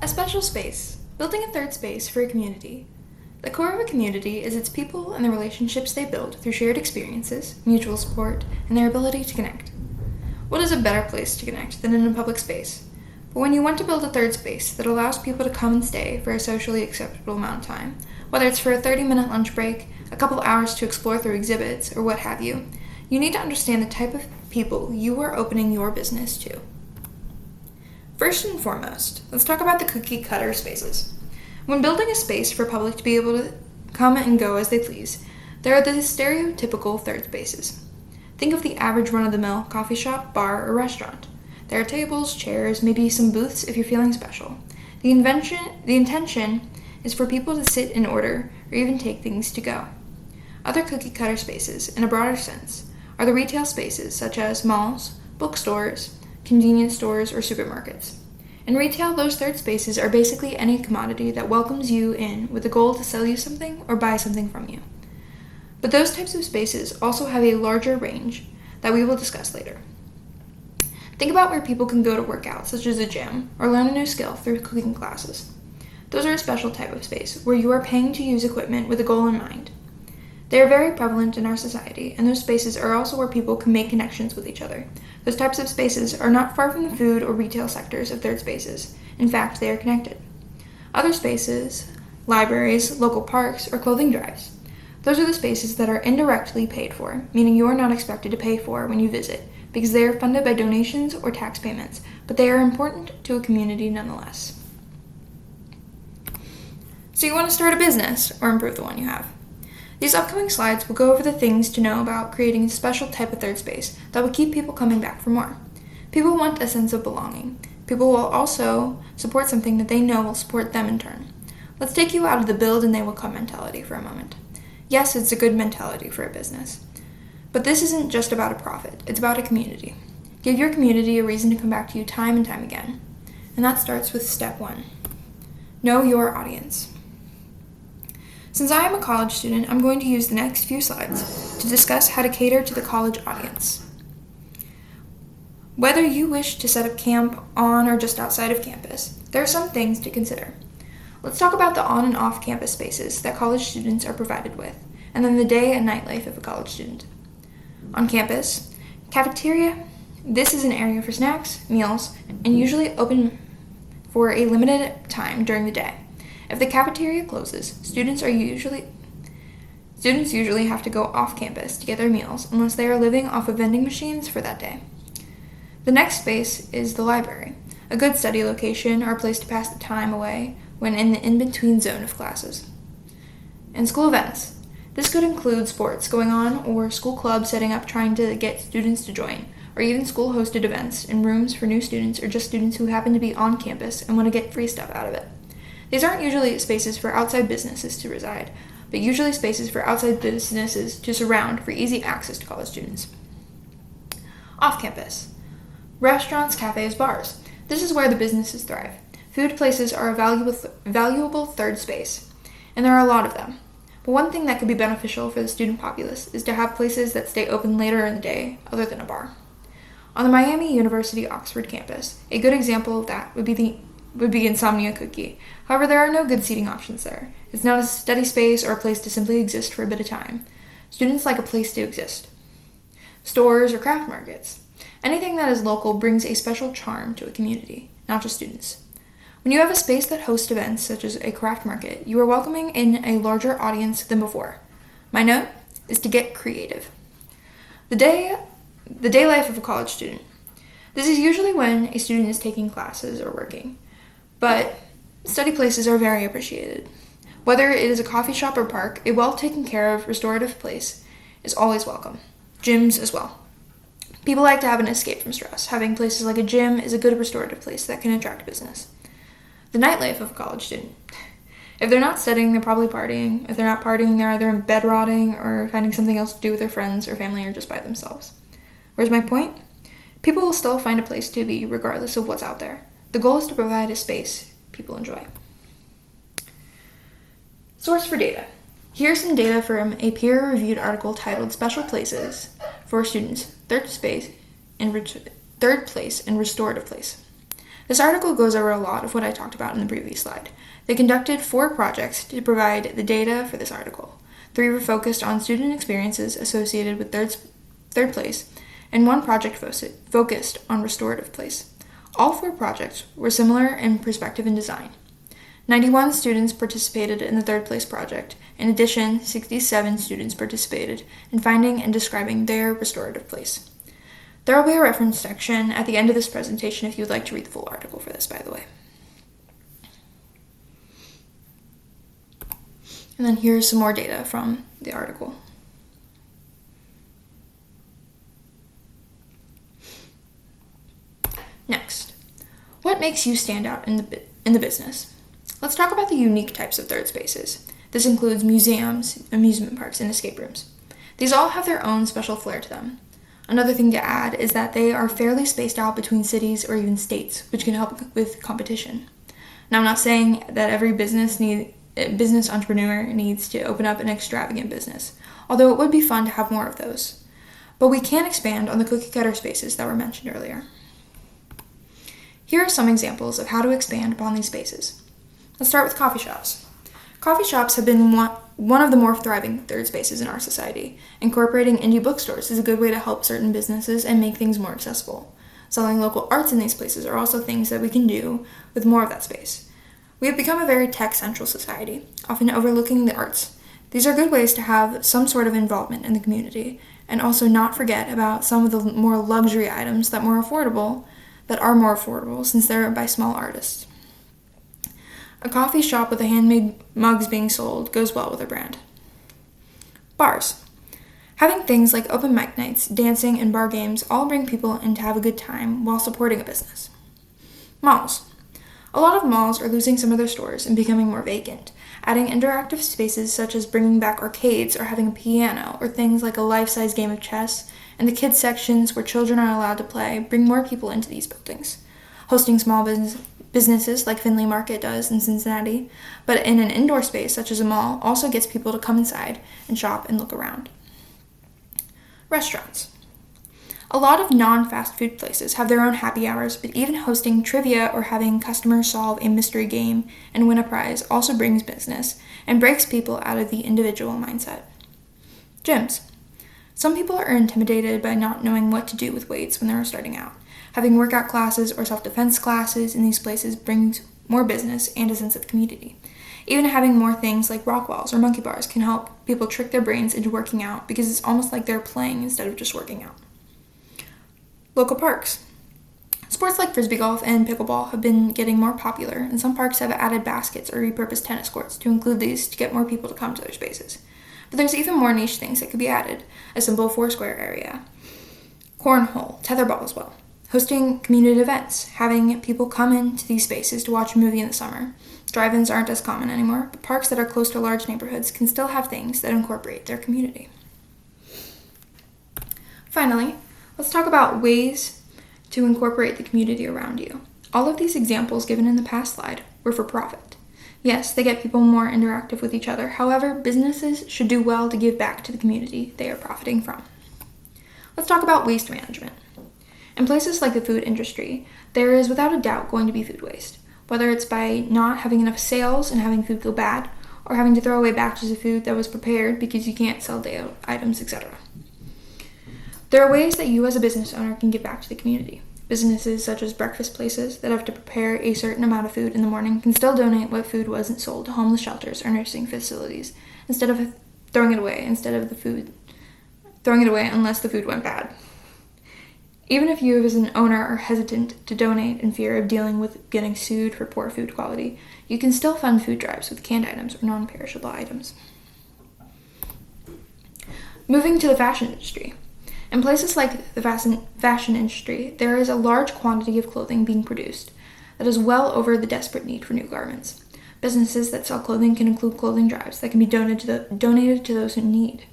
A special space, building a third space for a community. The core of a community is its people and the relationships they build through shared experiences, mutual support, and their ability to connect. What is a better place to connect than in a public space? But when you want to build a third space that allows people to come and stay for a socially acceptable amount of time, whether it's for a 30-minute lunch break, a couple hours to explore through exhibits, or what have you, you need to understand the type of people you are opening your business to. First and foremost, let's talk about the cookie cutter spaces. When building a space for public to be able to come and go as they please, there are the stereotypical third spaces. Think of the average run-of-the-mill coffee shop, bar, or restaurant. There are tables, chairs, maybe some booths if you're feeling special. The intention is for people to sit in order or even take things to go. Other cookie cutter spaces, in a broader sense, are the retail spaces such as malls, bookstores, convenience stores, or supermarkets. In retail, those third spaces are basically any commodity that welcomes you in with the goal to sell you something or buy something from you. But those types of spaces also have a larger range that we will discuss later. Think about where people can go to work out, such as a gym, or learn a new skill through cooking classes. Those are a special type of space where you are paying to use equipment with a goal in mind. They are very prevalent in our society, and those spaces are also where people can make connections with each other. Those types of spaces are not far from the food or retail sectors of third spaces. In fact, they are connected. Other spaces, libraries, local parks, or clothing drives. Those are the spaces that are indirectly paid for, meaning you are not expected to pay for when you visit, because they are funded by donations or tax payments, but they are important to a community nonetheless. So you want to start a business or improve the one you have. These upcoming slides will go over the things to know about creating a special type of third space that will keep people coming back for more. People want a sense of belonging. People will also support something that they know will support them in turn. Let's take you out of the build and they will come mentality for a moment. Yes, it's a good mentality for a business. But this isn't just about a profit, it's about a community. Give your community a reason to come back to you time and time again. And that starts with step 1. Know your audience. Since I am a college student, I'm going to use the next few slides to discuss how to cater to the college audience. Whether you wish to set up camp on or just outside of campus, there are some things to consider. Let's talk about the on and off campus spaces that college students are provided with, and then the day and night life of a college student. On campus, cafeteria, this is an area for snacks, meals, and usually open for a limited time during the day. If the cafeteria closes, students usually have to go off campus to get their meals unless they are living off of vending machines for that day. The next space is the library, a good study location or a place to pass the time away when in the in-between zone of classes. And school events. This could include sports going on or school clubs setting up trying to get students to join, or even school-hosted events in rooms for new students or just students who happen to be on campus and want to get free stuff out of it. These aren't usually spaces for outside businesses to reside, but usually spaces for outside businesses to surround for easy access to college students. Off campus. Restaurants, cafes, bars. This is where the businesses thrive. Food places are a valuable third space, and there are a lot of them. But one thing that could be beneficial for the student populace is to have places that stay open later in the day other than a bar. On the Miami University Oxford campus, a good example of that would be Insomnia Cookie. However, there are no good seating options there. It's not a study space or a place to simply exist for a bit of time. Students like a place to exist. Stores or craft markets. Anything that is local brings a special charm to a community, not just students. When you have a space that hosts events such as a craft market, you are welcoming in a larger audience than before. My note is to get creative. The day life of a college student. This is usually when a student is taking classes or working. But study places are very appreciated. Whether it is a coffee shop or park, a well taken care of restorative place is always welcome. Gyms as well. People like to have an escape from stress. Having places like a gym is a good restorative place that can attract business. The nightlife of a college student. If they're not studying, they're probably partying. If they're not partying, they're either in bed rotting or finding something else to do with their friends or family or just by themselves. Where's my point? People will still find a place to be regardless of what's out there. The goal is to provide a space people enjoy. Source for data. Here's some data from a peer-reviewed article titled Special Places for Students, Third Place and Restorative Place. This article goes over a lot of what I talked about in the previous slide. They conducted 4 projects to provide the data for this article. 3 were focused on student experiences associated with third place, and 1 project focused on restorative place. All 4 projects were similar in perspective and design. 91 students participated in the third place project. In addition, 67 students participated in finding and describing their restorative place. There will be a reference section at the end of this presentation if you would like to read the full article for this, by the way. And then here's some more data from the article. Next, what makes you stand out in the business? Let's talk about the unique types of third spaces. This includes museums, amusement parks, and escape rooms. These all have their own special flair to them. Another thing to add is that they are fairly spaced out between cities or even states, which can help with competition. Now, I'm not saying that every business entrepreneur needs to open up an extravagant business, although it would be fun to have more of those. But we can expand on the cookie-cutter spaces that were mentioned earlier. Here are some examples of how to expand upon these spaces. Let's start with coffee shops. Coffee shops have been one of the more thriving third spaces in our society. Incorporating indie bookstores is a good way to help certain businesses and make things more accessible. Selling local arts in these places are also things that we can do with more of that space. We have become a very tech-central society, often overlooking the arts. These are good ways to have some sort of involvement in the community, and also not forget about some of the more luxury items that are more affordable since they're by small artists. A coffee shop with the handmade mugs being sold goes well with a brand. Bars. Having things like open mic nights, dancing, and bar games all bring people in to have a good time while supporting a business. Malls. A lot of malls are losing some of their stores and becoming more vacant. Adding interactive spaces such as bringing back arcades or having a piano or things like a life-size game of chess and the kids sections where children are allowed to play bring more people into these buildings. Hosting small businesses like Findlay Market does in Cincinnati, but in an indoor space such as a mall also gets people to come inside and shop and look around. Restaurants. A lot of non-fast food places have their own happy hours, but even hosting trivia or having customers solve a mystery game and win a prize also brings business and breaks people out of the individual mindset. Gyms. Some people are intimidated by not knowing what to do with weights when they're starting out. Having workout classes or self-defense classes in these places brings more business and a sense of community. Even having more things like rock walls or monkey bars can help people trick their brains into working out because it's almost like they're playing instead of just working out. Local parks. Sports like frisbee golf and pickleball have been getting more popular, and some parks have added baskets or repurposed tennis courts to include these to get more people to come to their spaces. But there's even more niche things that could be added, a simple foursquare area, cornhole, tetherball as well. Hosting community events, having people come into these spaces to watch a movie in the summer. Drive-ins aren't as common anymore, but parks that are close to large neighborhoods can still have things that incorporate their community. Finally, let's talk about ways to incorporate the community around you. All of these examples given in the past slide were for profit. Yes, they get people more interactive with each other. However, businesses should do well to give back to the community they are profiting from. Let's talk about waste management. In places like the food industry, there is without a doubt going to be food waste, whether it's by not having enough sales and having food go bad, or having to throw away batches of food that was prepared because you can't sell the items, etc. There are ways that you as a business owner can give back to the community. Businesses such as breakfast places that have to prepare a certain amount of food in the morning can still donate what food wasn't sold to homeless shelters or nursing facilities instead of throwing it away unless the food went bad. Even if you as an owner are hesitant to donate in fear of dealing with getting sued for poor food quality, you can still fund food drives with canned items or non-perishable items. Moving to the fashion industry. In places like the fashion industry, there is a large quantity of clothing being produced that is well over the desperate need for new garments. Businesses that sell clothing can include clothing drives that can be donated to those who need.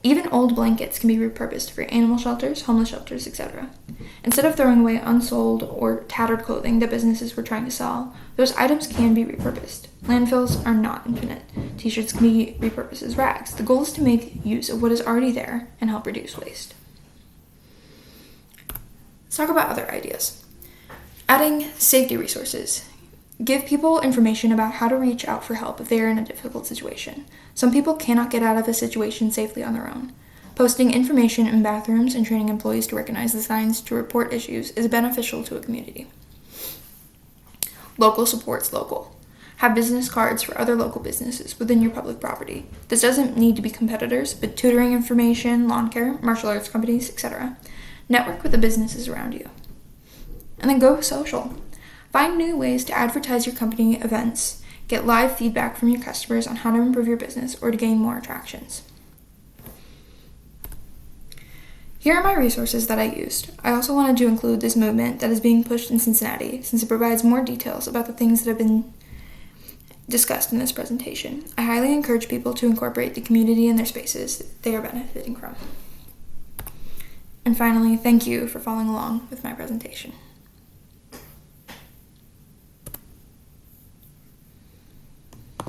Even old blankets can be repurposed for animal shelters, homeless shelters, etc. Instead of throwing away unsold or tattered clothing that businesses were trying to sell, those items can be repurposed. Landfills are not infinite. T-shirts can be repurposed as rags. The goal is to make use of what is already there and help reduce waste. Let's talk about other ideas. Adding safety resources. Give people information about how to reach out for help if they are in a difficult situation. Some people cannot get out of a situation safely on their own. Posting information in bathrooms and training employees to recognize the signs to report issues is beneficial to a community. Local supports local. Have business cards for other local businesses within your public property. This doesn't need to be competitors, but tutoring information, lawn care, martial arts companies, etc. Network with the businesses around you. And then go social. Find new ways to advertise your company events, get live feedback from your customers on how to improve your business or to gain more attractions. Here are my resources that I used. I also wanted to include this movement that is being pushed in Cincinnati since it provides more details about the things that have been discussed in this presentation. I highly encourage people to incorporate the community in their spaces they are benefiting from. And finally, thank you for following along with my presentation.